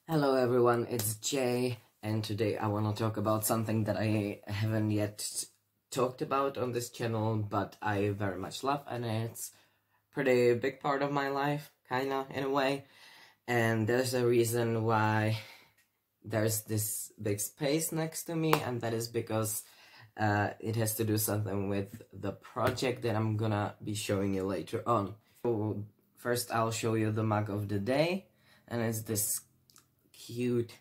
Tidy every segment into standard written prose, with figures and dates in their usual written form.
Hello everyone, it's Jay, and today I want to talk about something that I haven't yet talked about on this channel, but I very much love, and it's pretty big part of my life, kinda, in a way. And there's a reason why there's this big space next to me, and that is because it has to do something with the project that I'm gonna be showing you later on. So first I'll show you the mug of the day, and it's this cute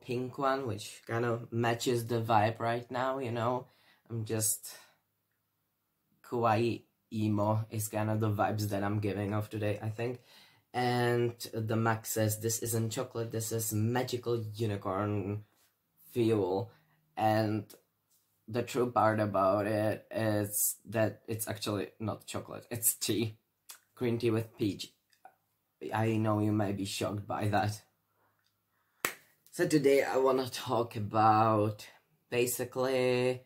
pink one, which kind of matches the vibe right now, you know. I'm just kawaii emo is kind of the vibes that I'm giving off today, I think. And the mug says, "This isn't chocolate, this is magical unicorn fuel." And the true part about it is that it's actually not chocolate, it's tea. Green tea with peach. I know you may be shocked by that. So today I want to talk about basically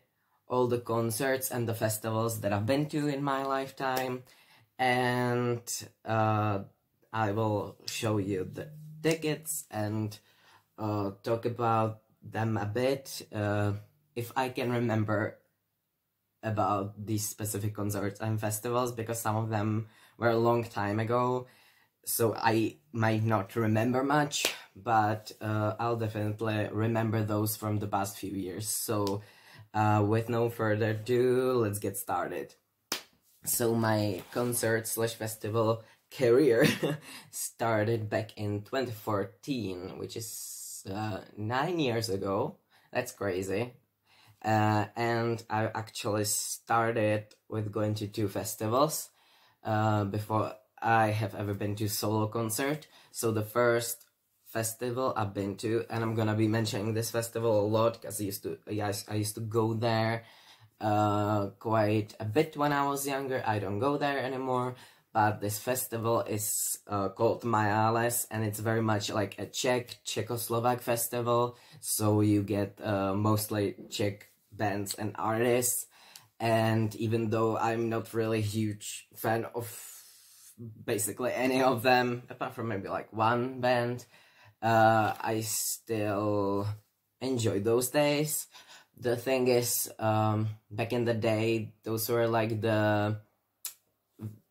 all the concerts and the festivals that I've been to in my lifetime, and I will show you the tickets and talk about them a bit, if I can remember about these specific concerts and festivals, because some of them were a long time ago, so I might not remember much, but I'll definitely remember those from the past few years. So with no further ado, let's get started. So my concert/festival career started back in 2014, which is 9 years ago. That's crazy. And I actually started with going to 2 festivals before I have ever been to solo concert. So the first festival I've been to, and I'm gonna be mentioning this festival a lot because I used to go there quite a bit when I was younger. I don't go there anymore, but this festival is called Majales, and it's very much like a Czechoslovak festival, so you get mostly Czech bands and artists. And even though I'm not really a huge fan of basically any of them, apart from maybe like one band, I still enjoy those days. The thing is, back in the day, those were like the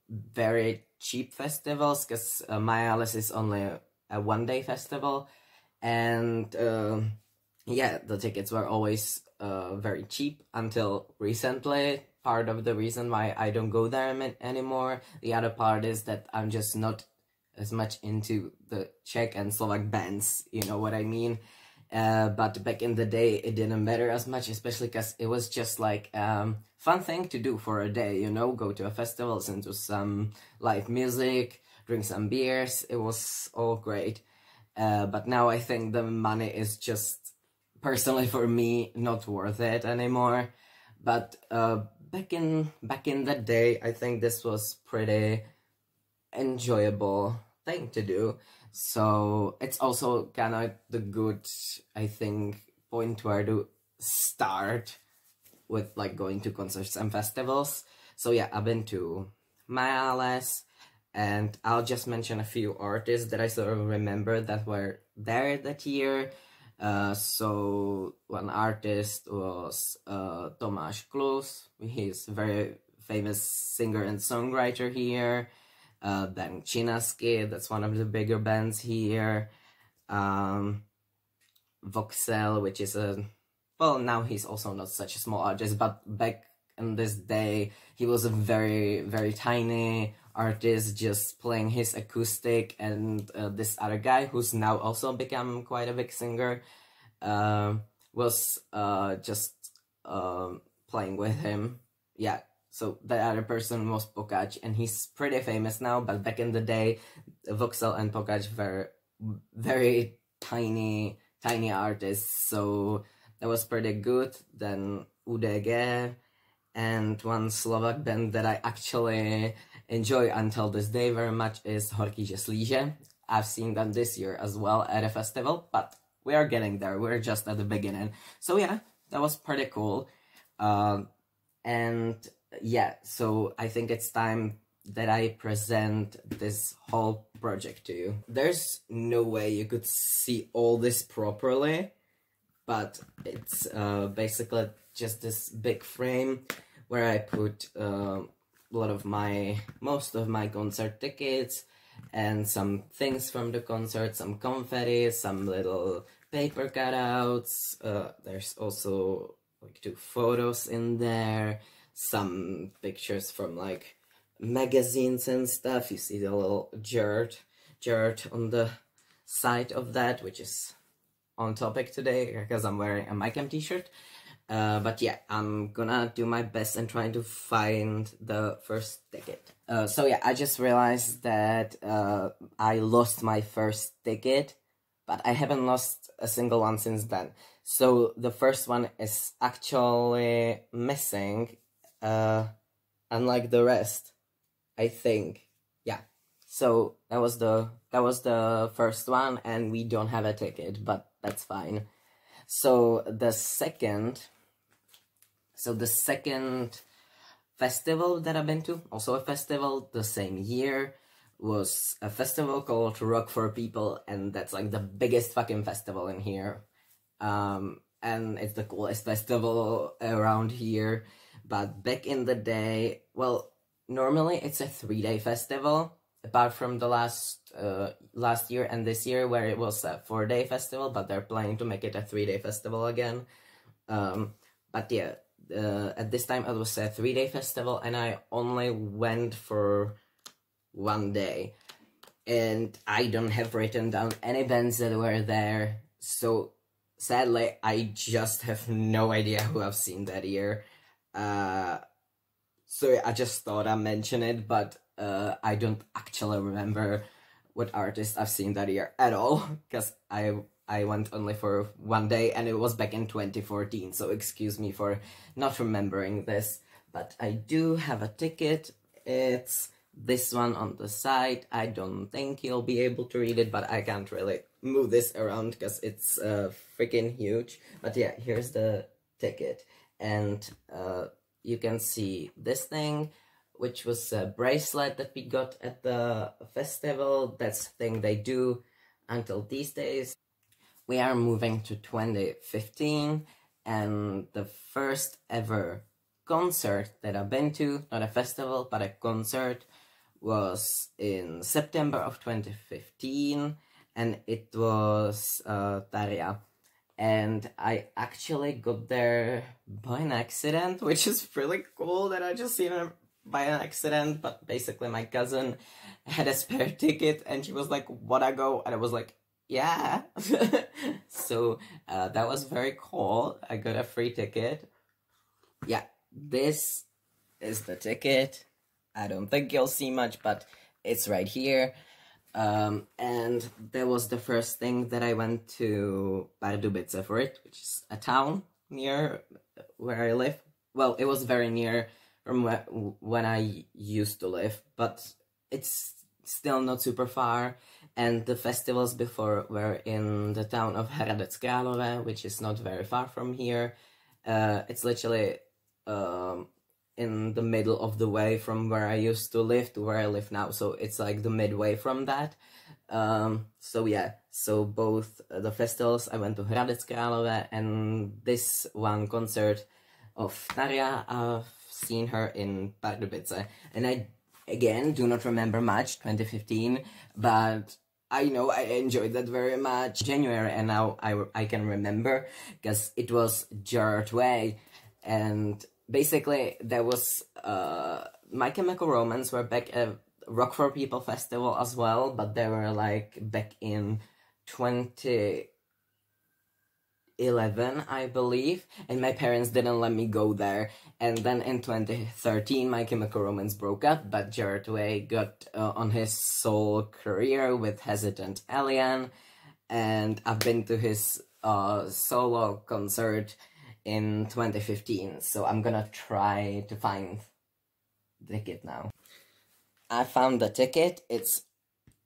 very cheap festivals, because Majales is only a one-day festival, and yeah, the tickets were always very cheap until recently. Part of the reason why I don't go there anymore. The other part is that I'm just not as much into the Czech and Slovak bands, you know what I mean? But back in the day, it didn't matter as much, especially because it was just like fun thing to do for a day, you know, go to a festival, listen to some live music, drink some beers. It was all great. But now I think the money is just, personally for me, not worth it anymore. But back in the day, I think this was pretty enjoyable thing to do. So it's also kind of the good, I think, point where to start with like going to concerts and festivals. So yeah, I've been to Majales, and I'll just mention a few artists that I sort of remember that were there that year. So one artist was Tomáš Klus. He's a very famous singer and songwriter here. Then Chinaski, that's one of the bigger bands here. Voxel, which is well, now he's also not such a small artist, but back in this day, he was a very, very tiny artist, just playing his acoustic, and this other guy, who's now also become quite a big singer, was just playing with him. Yeah, so the other person was Pokač, and he's pretty famous now, but back in the day, Voxel and Pokač were very tiny artists, so that was pretty good. Then UDG, and one Slovak band that I actually enjoy until this day very much is Horký Žeslíže. I've seen them this year as well at a festival, but we are getting there. We're just at the beginning. So yeah, that was pretty cool. And yeah, so I think it's time that I present this whole project to you. There's no way you could see all this properly, but it's basically just this big frame where I put most of my concert tickets and some things from the concert, some confetti, some little paper cutouts. There's also like 2 photos in there, some pictures from like magazines and stuff. You see the little Jared on the side of that, which is on topic today because I'm wearing a MyChem t-shirt. But yeah, I'm gonna do my best and try to find the first ticket. So yeah, I just realized that I lost my first ticket, but I haven't lost a single one since then. So the first one is actually missing, unlike the rest, I think. Yeah. So that was the first one, and we don't have a ticket, but that's fine. So the second festival that I've been to, also a festival the same year, was a festival called Rock for People, and that's like the biggest fucking festival in here. And it's the coolest festival around here. But back in the day, well, normally it's a 3-day festival, apart from the last year and this year where it was a 4-day festival, but they're planning to make it a 3-day festival again. But yeah, at this time it was a 3-day festival, and I only went for 1 day, and I don't have written down any bands that were there, so sadly I just have no idea who I've seen that year. So yeah, I just thought I'd mention it, but I don't actually remember what artist I've seen that year at all, because I went only for 1 day, and it was back in 2014, so excuse me for not remembering this. But I do have a ticket. It's this one on the side. I don't think you'll be able to read it, but I can't really move this around because it's freaking huge. But yeah, here's the ticket, and you can see this thing, which was a bracelet that we got at the festival. That's the thing they do until these days. We are moving to 2015, and the first ever concert that I've been to, not a festival, but a concert, was in September of 2015, and it was Tarja. And I actually got there by an accident, which is really cool that I just seen her by an accident. But basically my cousin had a spare ticket, and she was like, "Wanna go?" And I was like, yeah. So that was very cool. I got a free ticket. Yeah, this is the ticket. I don't think you'll see much, but it's right here. And that was the first thing that I went to Pardubice for it, which is a town near where I live. Well, it was very near from when I used to live, but it's still not super far. And the festivals before were in the town of Hradec Králové, which is not very far from here. It's literally in the middle of the way from where I used to live to where I live now, so it's like the midway from that. So yeah, so both the festivals, I went to Hradec Králové, and this one concert of Tarja, I've seen her in Pardubice, and I again do not remember much, 2015, but I know I enjoyed that very much. January, and now I can remember because it was Jared Way, and basically there was My Chemical Romance were back at Rock for People festival as well, but they were like back in 2011, I believe, and my parents didn't let me go there. And then in 2013, My Chemical Romance broke up, but Jared Way got on his solo career with Hesitant Alien, and I've been to his solo concert in 2015, so I'm gonna try to find the ticket now. I found the ticket, it's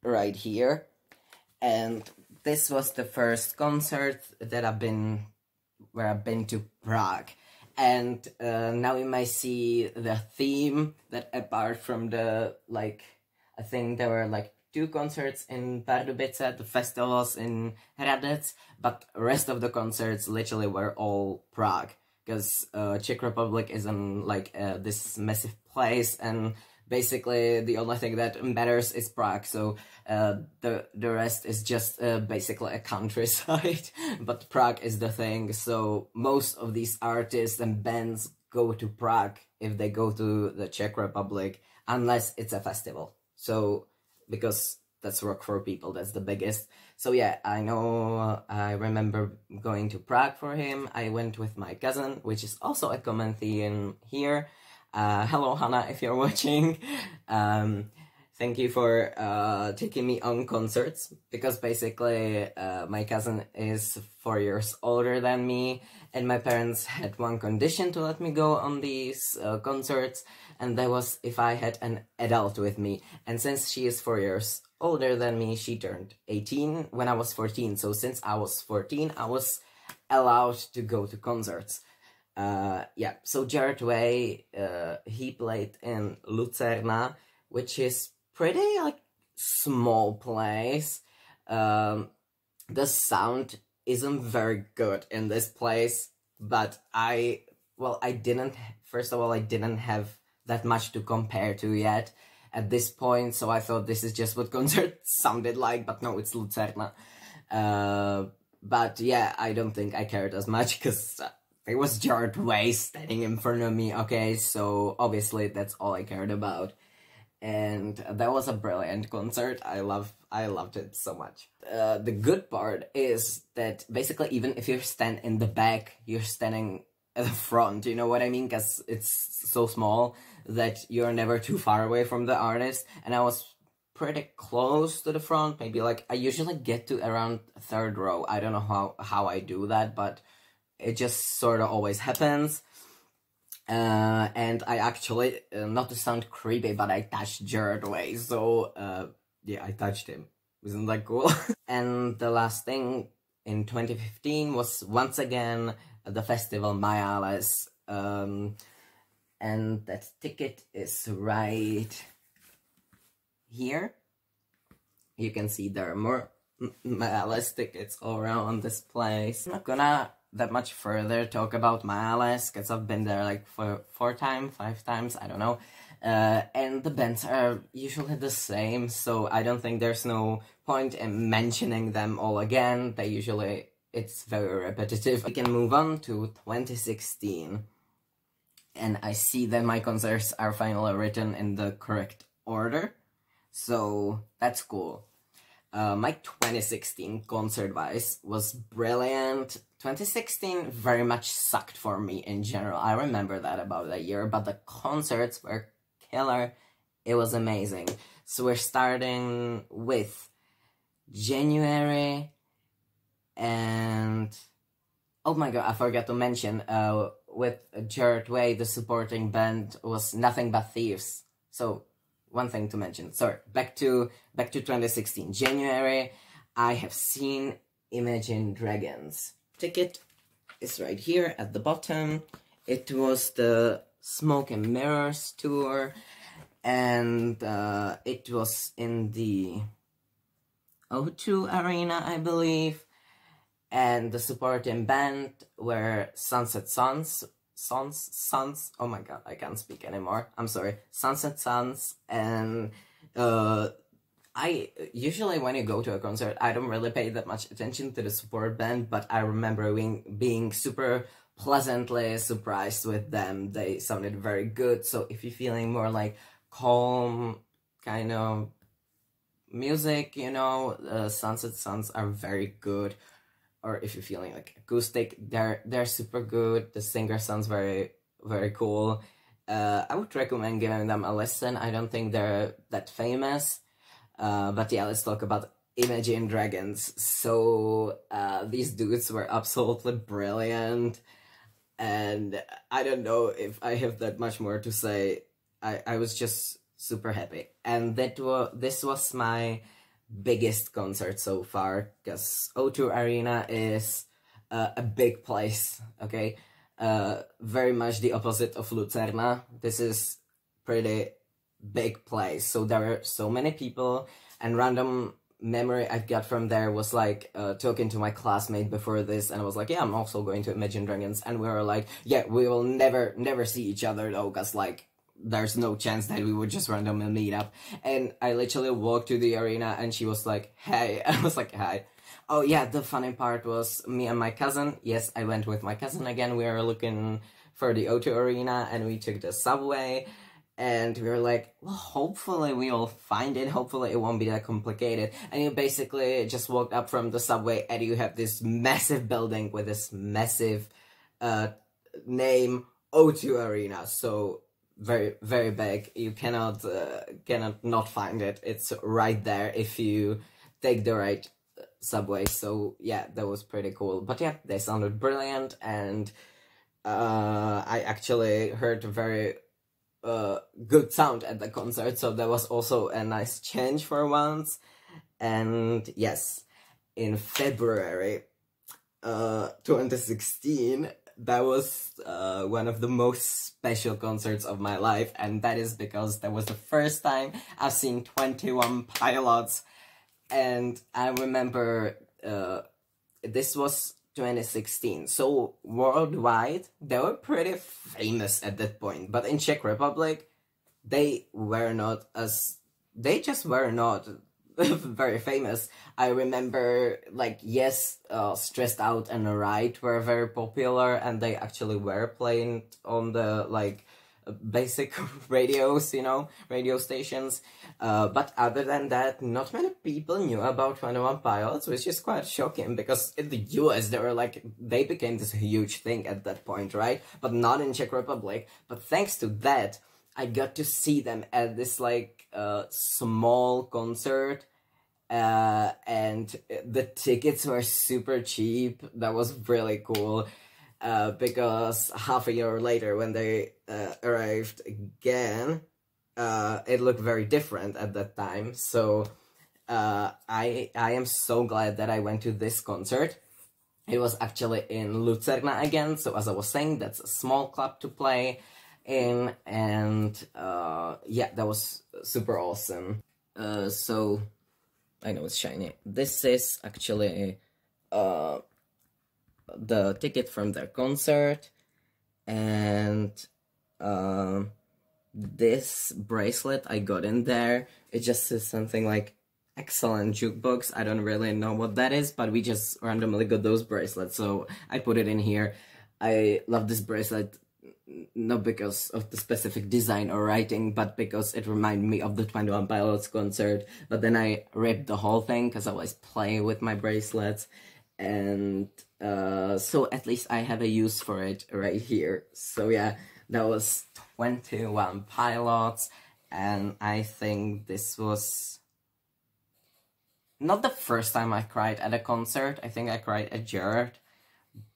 right here, and this was the first concert that I've been to Prague, And now you might see the theme that apart from the, like, I think there were like 2 concerts in Pardubice, the festivals in Hradec, but rest of the concerts literally were all Prague, because Czech Republic is in like this massive place, and basically the only thing that matters is Prague, so the rest is just basically a countryside, but Prague is the thing, so most of these artists and bands go to Prague if they go to the Czech Republic, unless it's a festival. So, because that's Rock for People, that's the biggest. So yeah, I know, I remember going to Prague for him. I went with my cousin, which is also a commentee in here. Hello, Hannah, if you're watching. Thank you for taking me on concerts, because basically my cousin is 4 years older than me, and my parents had one condition to let me go on these concerts, and that was if I had an adult with me. And since she is 4 years older than me, she turned 18 when I was 14, so since I was 14, I was allowed to go to concerts. Yeah, so Jared Way, he played in Lucerna, which is pretty, like, small place. The sound isn't very good in this place, but first of all, I didn't have that much to compare to yet at this point, so I thought this is just what concert sounded like, but no, it's Lucerna. But yeah, I don't think I cared as much, because it was Jared Way standing in front of me, okay, so obviously that's all I cared about. And that was a brilliant concert. I loved it so much. The good part is that basically even if you stand in the back, you're standing at the front, you know what I mean? Because it's so small that you're never too far away from the artist. And I was pretty close to the front, maybe like, I usually get to around 3rd row. I don't know how I do that, but it just sort of always happens. And I actually, not to sound creepy, but I touched Jared Way, so, yeah, I touched him. Isn't that cool? And the last thing in 2015 was once again the festival Majales, and that ticket is right here. You can see there are more Majales tickets all around this place. I'm not gonna that much further talk about Majales, because I've been there like for 5 times, I don't know. And the bands are usually the same, so I don't think there's no point in mentioning them all again. It's very repetitive. We can move on to 2016. And I see that my concerts are finally written in the correct order, so that's cool. My 2016 concert-wise was brilliant. 2016 very much sucked for me in general. I remember that about a year, but the concerts were killer. It was amazing. So we're starting with January, and oh my god, I forgot to mention, with Jared Way, the supporting band was Nothing But Thieves. So one thing to mention. Sorry, back to 2016. January, I have seen Imagine Dragons. Ticket is right here at the bottom. It was the Smoke and Mirrors tour, and it was in the O2 Arena, I believe. And the supporting band were Sunset Sons, oh my god, I can't speak anymore, I'm sorry, Sunset Sons, and I usually when you go to a concert, I don't really pay that much attention to the support band, but I remember being super pleasantly surprised with them. They sounded very good, so if you're feeling more like calm kind of music, you know, Sunset Sons are very good. Or if you're feeling like acoustic, they're super good. The singer sounds very, very cool. I would recommend giving them a listen. I don't think they're that famous. But yeah, let's talk about Imagine Dragons. So, these dudes were absolutely brilliant. And I don't know if I have that much more to say. I was just super happy. And this was my biggest concert so far, because O2 Arena is a big place, okay? very much the opposite of Lucerna. This is pretty big place, so there are so many people, and random memory I got from there was like talking to my classmate before this, and I was like, yeah, I'm also going to Imagine Dragons, and we were like, yeah, we will never see each other though, because like there's no chance that we would just randomly meet up. And I literally walked to the arena and she was like, hey. I was like, hi. Oh yeah, the funny part was me and my cousin. Yes, I went with my cousin again. We were looking for the O2 Arena and we took the subway. And we were like, well, hopefully we will find it. Hopefully it won't be that complicated. And you basically just walked up from the subway and you have this massive building with this massive name, O2 Arena. So very, very big. You cannot not find it. It's right there if you take the right subway. So yeah, that was pretty cool. But yeah, they sounded brilliant, and I actually heard a very good sound at the concert, so that was also a nice change for once. And yes, in February 2016, that was one of the most special concerts of my life, and that is because that was the first time I've seen 21 Pilots. And I remember this was 2016, so worldwide they were pretty famous at that point, but in Czech Republic they just were not very famous. I remember, like, yes, Stressed Out and Right were very popular, and they actually were playing on the, like, basic radios, you know, radio stations. But other than that, not many people knew about 21 Pilots, which is quite shocking, because in the US, they became this huge thing at that point, right? But not in Czech Republic. But thanks to that, I got to see them at this, like, small concert, and the tickets were super cheap. That was really cool, because half a year later, when they arrived again, it looked very different at that time. So I am so glad that I went to this concert. It was actually in Lucerna again, so as I was saying, that's a small club to play in, and yeah, that was super awesome. So I know it's shiny. This is actually the ticket from their concert, and this bracelet I got in there, it just says something like excellent jukebox. I don't really know what that is, but we just randomly got those bracelets, so I put it in here. I love this bracelet, not because of the specific design or writing, but because it reminded me of the 21 Pilots concert. But then I ripped the whole thing, because I always play with my bracelets, and so at least I have a use for it right here. So yeah, that was 21 Pilots, and I think this was not the first time I cried at a concert. I think I cried at Jared,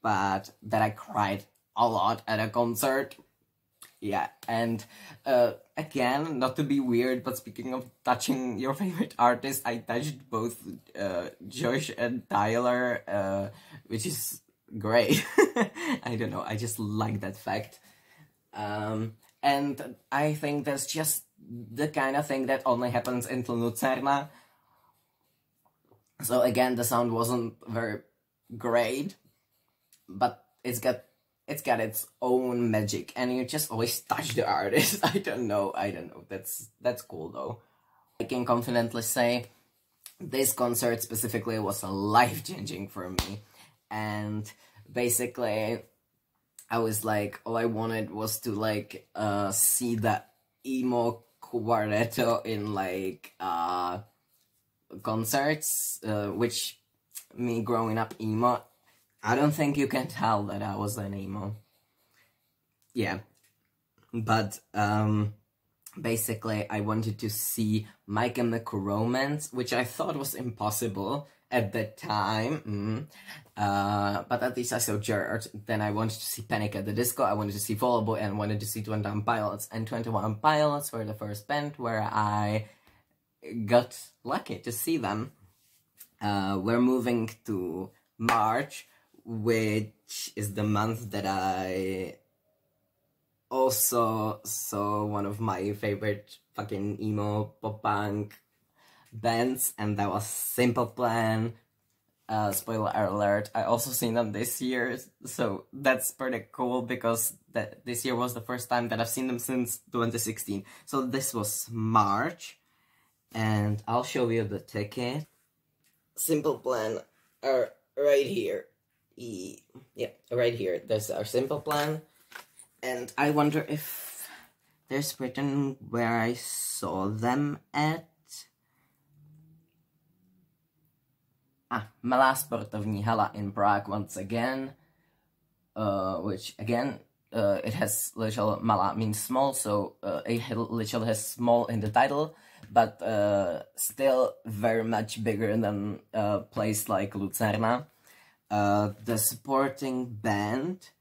but that I cried a lot at a concert. Yeah, and again, not to be weird, but speaking of touching your favorite artist, I touched both Josh and Tyler, which is great. I don't know, I just like that fact. And I think that's just the kind of thing that only happens in Lucerna. So again, the sound wasn't very great, but it's got its own magic, and you just always touch the artist. I don't know, that's cool though. I can confidently say this concert specifically was life-changing for me, and basically I was like, all I wanted was to, like, see the emo quartetto in, like, concerts, which, me growing up emo, I don't think you can tell that I was an emo. Yeah. But, basically, I wanted to see My Chemical Romance, which I thought was impossible at that time. But at least I saw Jared. Then I wanted to see Panic at the Disco, I wanted to see Fall Out Boy, and wanted to see 21 Pilots. And 21 Pilots were the first band where I got lucky to see them. We're moving to March, which is the month that I also saw one of my favorite fucking emo pop punk bands, and that was Simple Plan. Spoiler alert, I also seen them this year, so that's pretty cool because this year was the first time that I've seen them since 2016. So this was March, and I'll show you the ticket. Simple Plan are right here. Yeah, right here. There's our Simple Plan, and I wonder if there's written where I saw them at. Malá sportovní hala in Prague once again, which again, it has literal, Malá means small, so it literally has small in the title, but still very much bigger than a place like Lucerna. The supporting band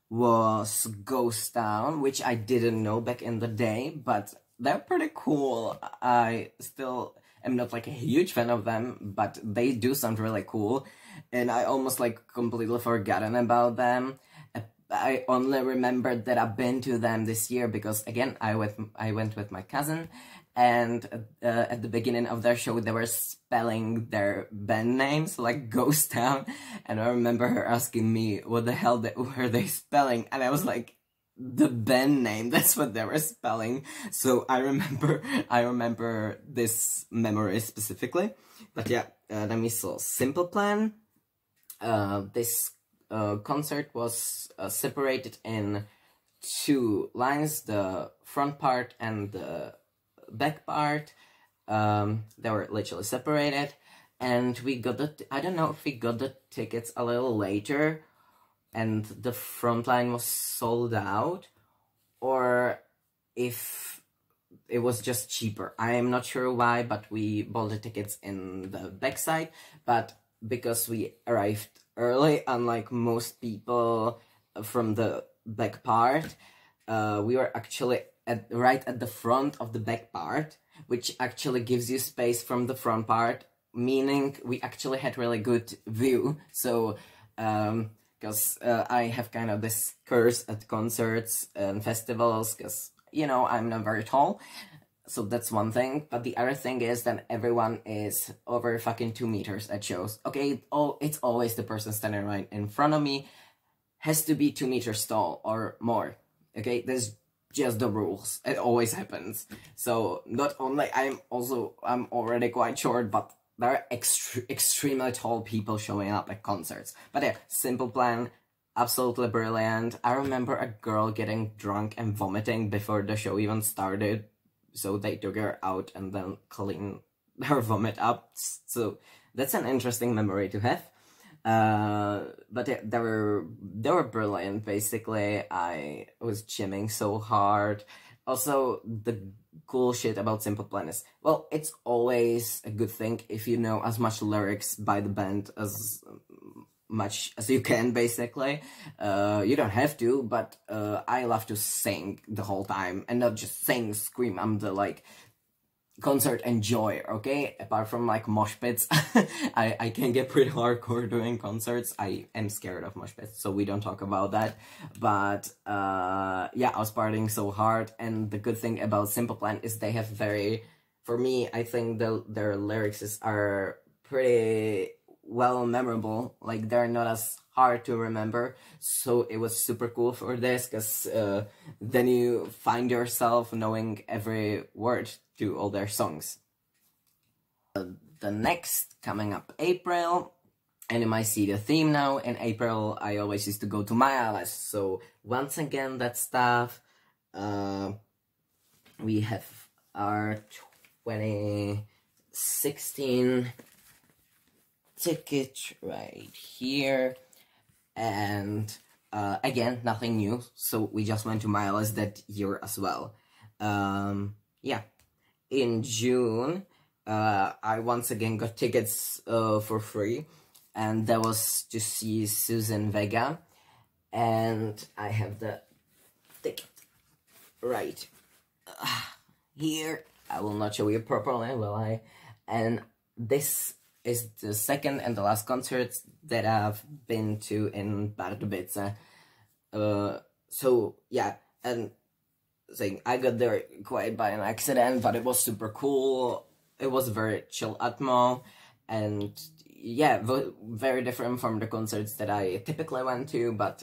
was Ghost Town, which I didn't know back in the day, but they're pretty cool. I still am not like a huge fan of them, but they do sound really cool, and I almost like completely forgotten about them. I only remembered that I've been to them this year because again I went with my cousin, and at the beginning of their show they were spelling their band names like Ghost Town, and I remember her asking me what the hell were they spelling, and I was like, the band name, that's what they were spelling. So I remember this memory specifically. But yeah, then we saw Simple Plan. This concert was separated in two lines, the front part and the back part. They were literally separated, and we got I don't know if we got the tickets a little later and the front line was sold out, or if it was just cheaper. I am not sure why, but we bought the tickets in the backside, but because we arrived early, unlike most people from the back part, we were actually right at the front of the back part, which actually gives you space from the front part, meaning we actually had really good view. So because I have kind of this curse at concerts and festivals, because, you know, I'm not very tall, so that's one thing. But the other thing is that everyone is over fucking 2 meters at shows. Okay, it's always the person standing right in front of me has to be 2 meters tall or more. Okay, that's just the rules. It always happens. So not only I'm already quite short, but there are extremely tall people showing up at concerts. But yeah, Simple Plan, absolutely brilliant. I remember a girl getting drunk and vomiting before the show even started, so they took her out and then cleaned her vomit up. So that's an interesting memory to have. But yeah, they were brilliant. Basically, I was gymming so hard. Also, the cool shit about Simple Plan is, well, it's always a good thing if you know as much lyrics by the band as much as you can, basically. You don't have to, but I love to sing the whole time, and not just sing, scream. I'm the, like, concert enjoyer, okay? Apart from, like, mosh pits, I can get pretty hardcore doing concerts. I am scared of mosh pits, so we don't talk about that. But, yeah, I was partying so hard, and the good thing about Simple Plan is they have for me, I think their lyrics are pretty well memorable. Like, they're not as hard to remember, so it was super cool for this, because then you find yourself knowing every word to all their songs. The next, coming up April, and you might see the theme now. In April, I always used to go to Majalis, so once again, that stuff. We have our 2016 ticket right here, and again, nothing new, so we just went to Majalis that year as well. Yeah, in June, I once again got tickets for free, and that was to see Susan Vega, and I have the ticket right here. I will not show you properly, will I? And this is the second and the last concert that I've been to in Pardubice. So yeah, and saying I got there quite by an accident, but it was super cool. It was very chill atmo, and yeah, very different from the concerts that I typically went to, but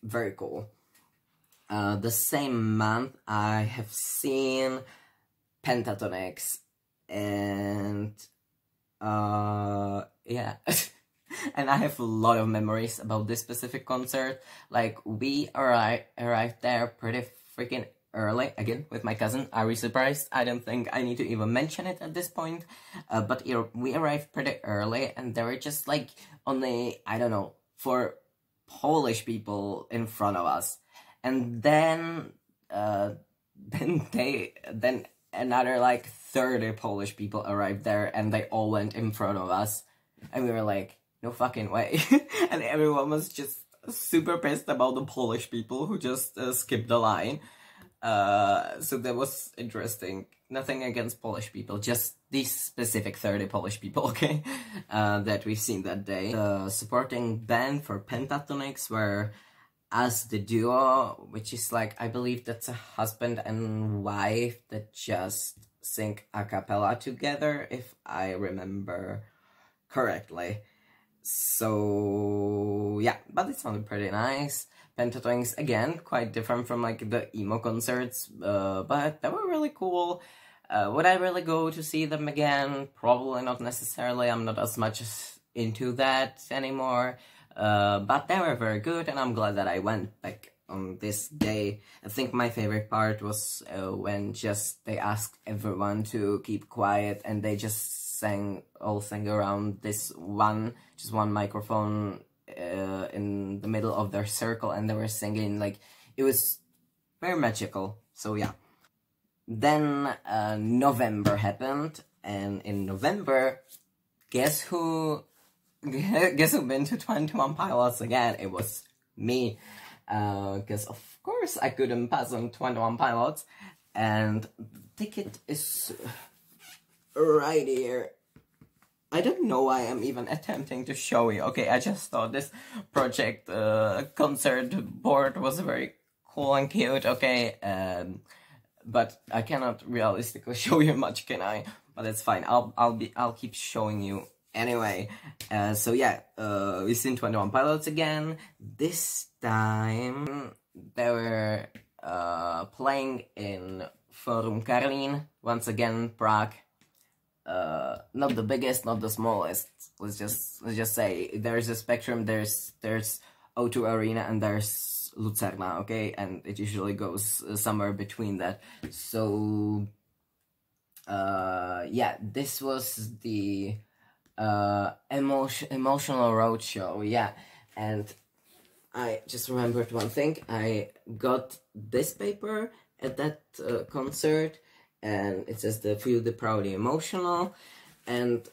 very cool. The same month I have seen Pentatonix, and yeah. And I have a lot of memories about this specific concert. Like, we arrived there pretty freaking early, again, with my cousin. Are we surprised? I don't think I need to even mention it at this point. But we arrived pretty early, and there were just, like, only, I don't know, 4 Polish people in front of us. And then another, like, 30 Polish people arrived there, and they all went in front of us. And we were like, no fucking way. And everyone was just super pissed about the Polish people who just skipped the line. So that was interesting. Nothing against Polish people, just these specific 30 Polish people, okay? That we've seen that day. The supporting band for Pentatonix were As the Duo, which is like, I believe that's a husband and wife that just sing a cappella together, if I remember correctly. So yeah, but it sounded pretty nice. Pentatonix, again, quite different from like the emo concerts, but they were really cool. Would I really go to see them again? Probably not necessarily. I'm not as much into that anymore. But they were very good, and I'm glad that I went back on this day. I think my favorite part was when just they asked everyone to keep quiet, and they just all sang around this one microphone in the middle of their circle, and they were singing. Like, it was very magical. So yeah. Then November happened, and in November, guess who been to 21 Pilots again? It was me, because of course I couldn't pass on 21 Pilots, and the ticket is right here. I don't know why I'm even attempting to show you. Okay, I just thought this project concert board was very cool and cute, okay, but I cannot realistically show you much, can I? But it's fine. I'll keep showing you anyway. So yeah, we've seen 21 Pilots again. This time they were playing in Forum Karlin, once again, Prague. Not the biggest, not the smallest. Let's just say there's a spectrum. There's O2 Arena and there's Lucerna, okay, and it usually goes somewhere between that. So yeah, this was the emotional roadshow, yeah. And I just remembered one thing. I got this paper at that concert, and it says the Feel the Proudly Emotional, and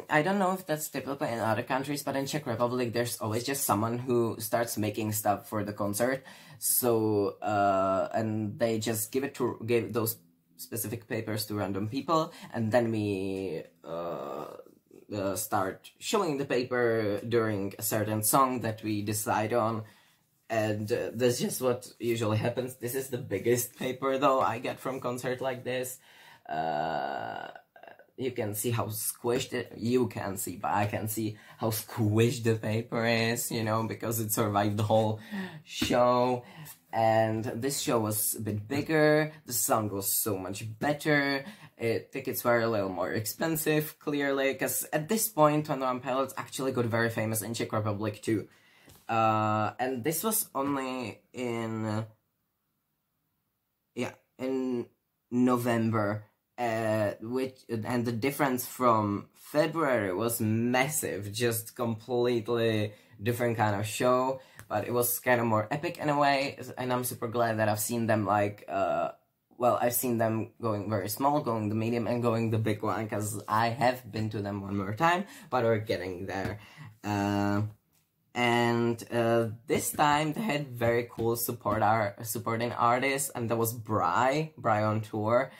I don't know if that's typical in other countries, but in Czech Republic there's always just someone who starts making stuff for the concert. So and they just give those specific papers to random people, and then we start showing the paper during a certain song that we decide on. And that's just what usually happens. This is the biggest paper, though, I get from concert like this. You can see how squished it... You can see, but I can see how squished the paper is, you know, because it survived the whole show. And this show was a bit bigger, the sound was so much better, tickets were a little more expensive, clearly, because at this point, 21 Pilots actually got very famous in Czech Republic, too. And this was only in November, and the difference from February was massive, just completely different kind of show, but it was kind of more epic in a way, and I'm super glad that I've seen them, like, well, I've seen them going very small, going the medium, and going the big one, because I have been to them one more time, but we're getting there. And this time they had very cool supporting artists, and that was Bry on tour.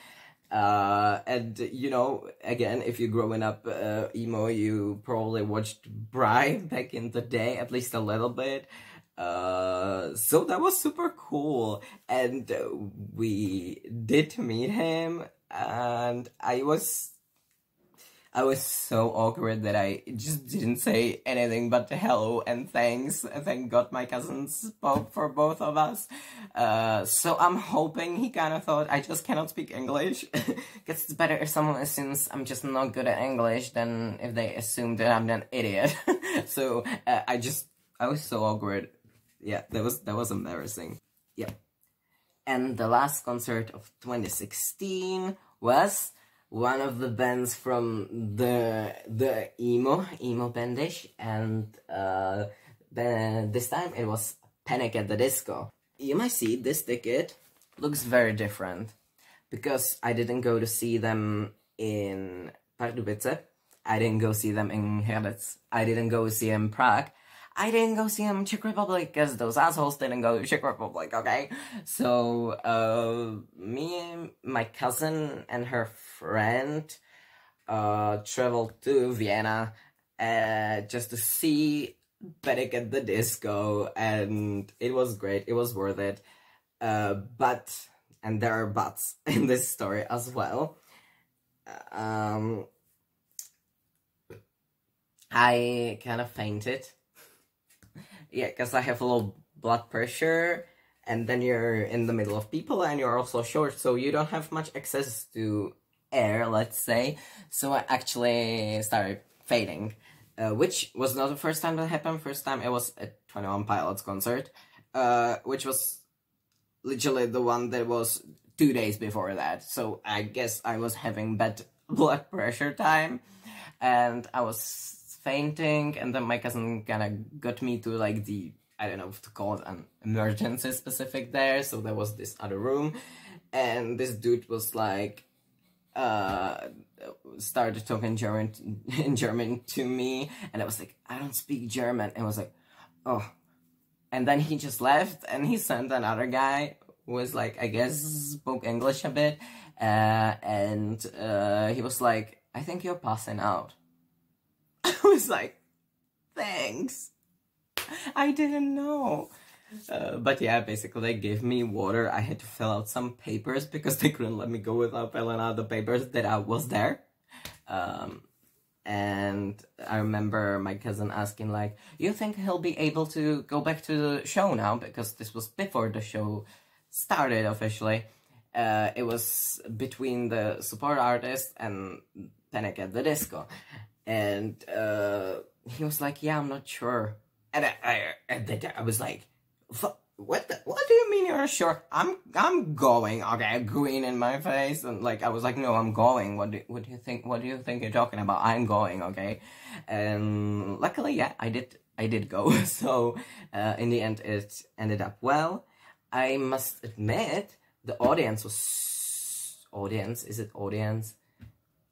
And you know, again, if you're growing up emo, you probably watched Bri back in the day, at least a little bit. So that was super cool, and we did meet him, and I was so awkward that I just didn't say anything but hello and thanks. Thank God my cousins spoke for both of us. So I'm hoping he kind of thought I just cannot speak English. Because it's better if someone assumes I'm just not good at English than if they assume that I'm an idiot. So I was so awkward. Yeah, that was embarrassing. Yep. And the last concert of 2016 was one of the bands from the emo bandish, and this time it was Panic at the Disco. You might see this ticket looks very different because I didn't go to see them in Pardubice, I didn't go see them in Hradec, I didn't go see them in Prague, I didn't go see them in Czech Republic because those assholes didn't go to Czech Republic, okay? So, me and my cousin and her friend traveled to Vienna just to see Panic at the Disco, and it was great, it was worth it. But, and there are buts in this story as well. I kind of fainted. Yeah, because I have low blood pressure, and then you're in the middle of people, and you're also short, so you don't have much access to air, let's say. So I actually started fainting, which was not the first time that happened. First time it was at 21 Pilots concert, which was literally the one that was 2 days before that. So I guess I was having bad blood pressure time, and I was fainting, and then my cousin kind of got me to like the, I don't know if to call it an emergency specific there, so there was this other room, and this dude was like, started talking in German to me, and I was like, I don't speak German, and I was like, oh, and then he just left, and he sent another guy who was like, I guess spoke English a bit, and he was like, I think you're passing out. I was like, thanks. I didn't know. But yeah, basically they gave me water. I had to fill out some papers because they couldn't let me go without filling out the papers that I was there. And I remember my cousin asking like, you think he'll be able to go back to the show now? Because this was before the show started officially. It was between the support artist and Panic at the Disco. And he was like, yeah, I'm not sure. And I was like, what do you mean you're sure? I'm going, okay, green in my face, and like I was like, no, I'm going. What do you think you're talking about? I'm going, okay. And luckily, yeah, I did go. So in the end it ended up well. I must admit the audience was audience,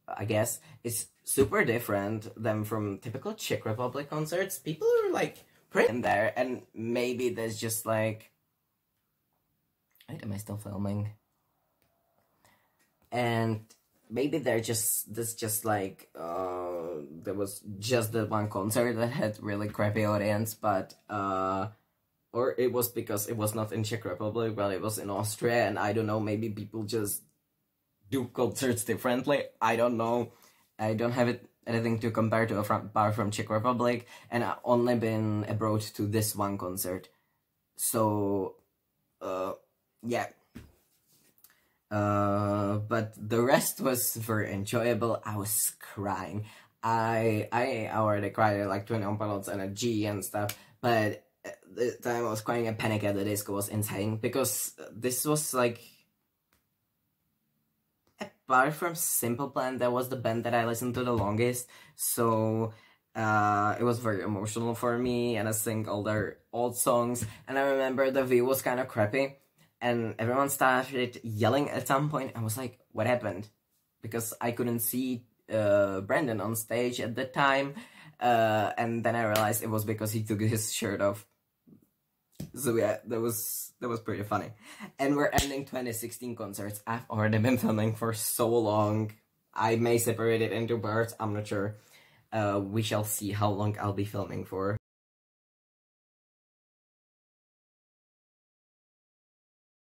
I guess, is super different than from typical Czech Republic concerts. People are like pretty in there, and maybe there's just like, wait, am I still filming? And maybe there's just like there was just the one concert that had really crappy audience, but or it was because it was not in Czech Republic, but it was in Austria, and I don't know, maybe people just do concerts differently. I don't know. I don't have anything to compare to apart from Czech Republic, and I've only been abroad to this one concert. So, yeah. But the rest was very enjoyable. I was crying. I already cried at like 21 Pilots and a G and stuff, but the time I was crying at Panic at the Disco was insane, because this was like, apart from Simple Plan, that was the band that I listened to the longest, so it was very emotional for me, and I sang all their old songs, and I remember the view was kind of crappy, and everyone started yelling at some point. I was like, what happened? Because I couldn't see Brandon on stage at the time, and then I realized it was because he took his shirt off. So yeah, that was pretty funny. And we're ending 2016 concerts. I've already been filming for so long. I may separate it into parts, I'm not sure. We shall see how long I'll be filming for.